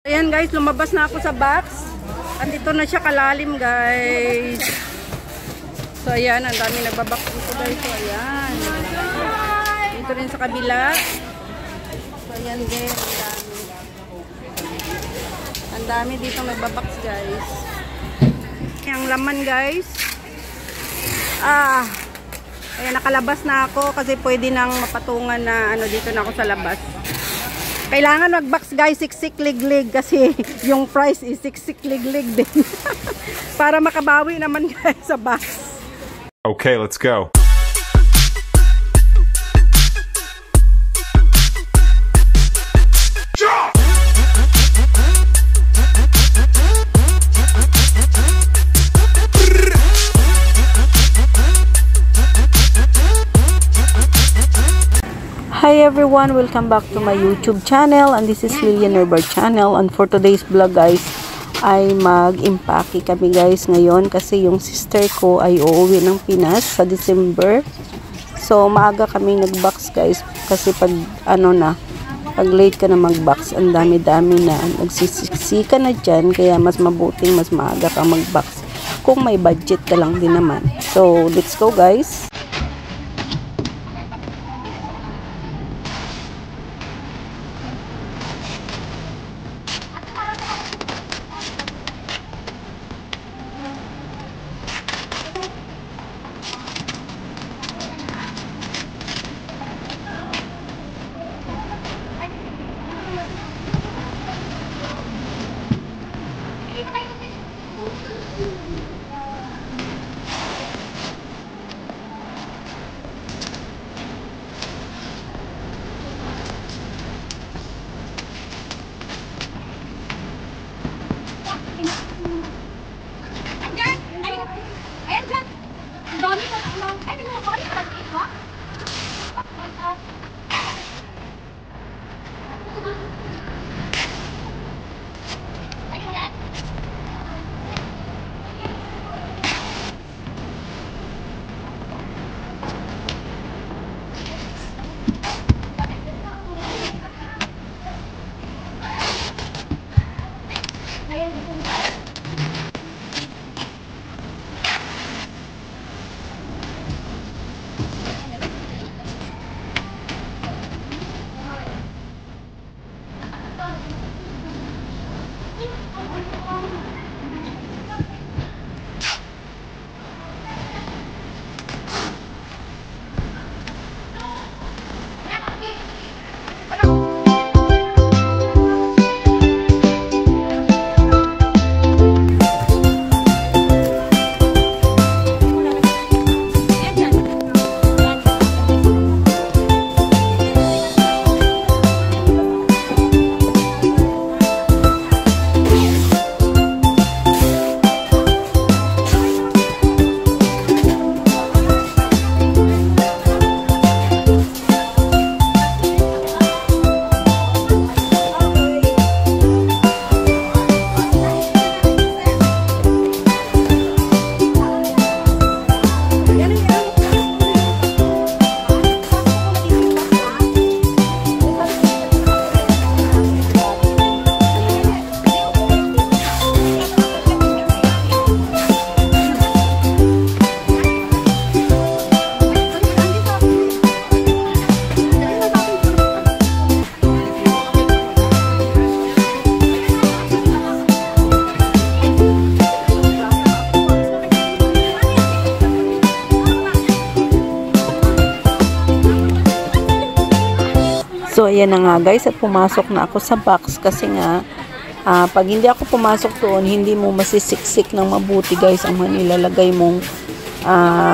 Ayan guys, lumabas na ako sa box. At ito na siya kalalim guys. So ayan, ang dami nagbabox dito guys. So ayan. Dito rin sa kabila. So ayan din, ang dami. Ang dami dito nagbabox guys. Ang laman guys. Ayan, nakalabas na ako kasi pwede nang mapatungan na ano, dito na ako sa labas. Kailangan mag-box guys, siksik-lig-lig kasi yung price is siksik-lig-lig din. Para makabawi naman guys sa box. Okay, let's go. Hi everyone, welcome back to my YouTube channel, and this is Lilian Herbert channel. And for today's vlog guys, ay mag-impake kami guys ngayon kasi yung sister ko ay uuwi ng Pinas sa December. So maaga kami nag-box guys kasi pag pag late ka na mag-box, ang dami-dami na nagsisiksika na dyan, kaya mas mabuting mas maaga ka mag-box kung may budget ka lang din naman. So let's go guys. So ayan na nga guys, at pumasok na ako sa box kasi nga pag hindi ako pumasok doon, hindi mo masisiksik ng mabuti guys ang nilalagay mong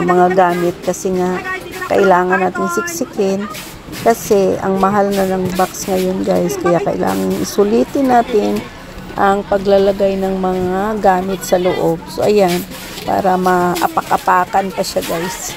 mga gamit, kasi nga kailangan natin siksikin kasi ang mahal na ng box ngayon guys, kaya kailangan isulitin natin ang paglalagay ng mga gamit sa loob. So ayan, para maapak-apakan pa siya guys.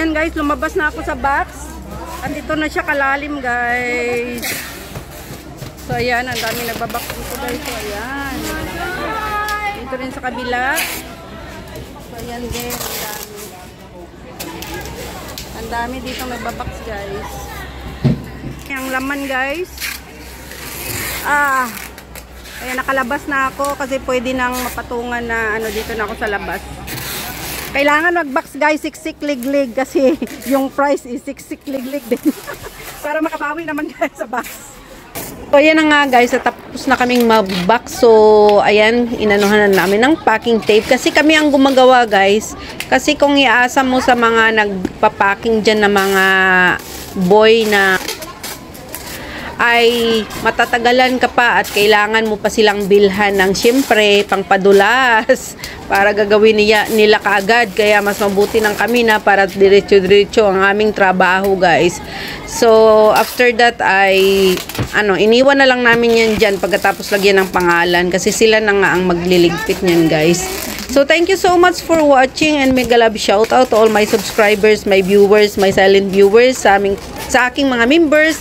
ayan guys, lumabas na ako sa box. Andito na siya kalalim guys. So ayan, ang dami nagbabox dito guys. So ayan. Dito rin sa kabila. So ayan din, ang dami. Ang dami dito nagbabox guys. Ang laman guys. Ayan, nakalabas na ako kasi pwede nang mapatungan na ano dito na ako sa labas. Kailangan mag-box guys, siksik-liglig kasi yung price is siksik-liglig din. Para makabawi naman guys sa box. So ayan na nga guys, tapos na kaming mag-box. So ayan, inanuhan na namin ng packing tape kasi kami ang gumagawa guys. Kasi kung iasa mo sa mga nagpa-packing dyan na mga boy na ay matatagalan ka pa at kailangan mo pa silang bilhan ng syempre pangpadulas para gagawin nila kaagad, kaya mas mabuti ng kami na para diretso-diretso ang aming trabaho guys. So after that ay iniwan na lang namin yan dyan pagkatapos lagyan ng pangalan kasi sila na nga ang magliligpit niyan guys. So thank you so much for watching and mega love shout out to all my subscribers, my viewers, my silent viewers, sa aking mga members.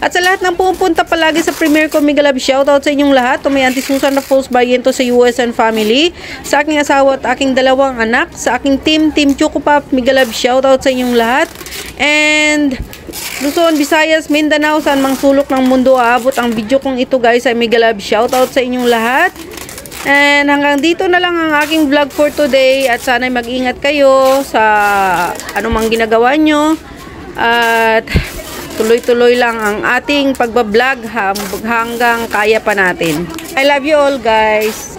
At sa lahat ng pumupunta palagi sa premiere ko, mega love shoutout sa inyong lahat. To may Auntie Susan na Falls Barriento sa US and family. Sa aking asawa at aking dalawang anak. Sa aking Team Choco Pop, mega love shoutout sa inyong lahat. And Luzon, Visayas, Mindanao, saan mang sulok ng mundo aabot ang video kong ito guys, ay mega love shoutout sa inyong lahat. And hanggang dito na lang ang aking vlog for today. At sana'y mag-ingat kayo sa anumang ginagawa nyo. At tuloy-tuloy lang ang ating pagbablog hanggang kaya pa natin. I love you all guys.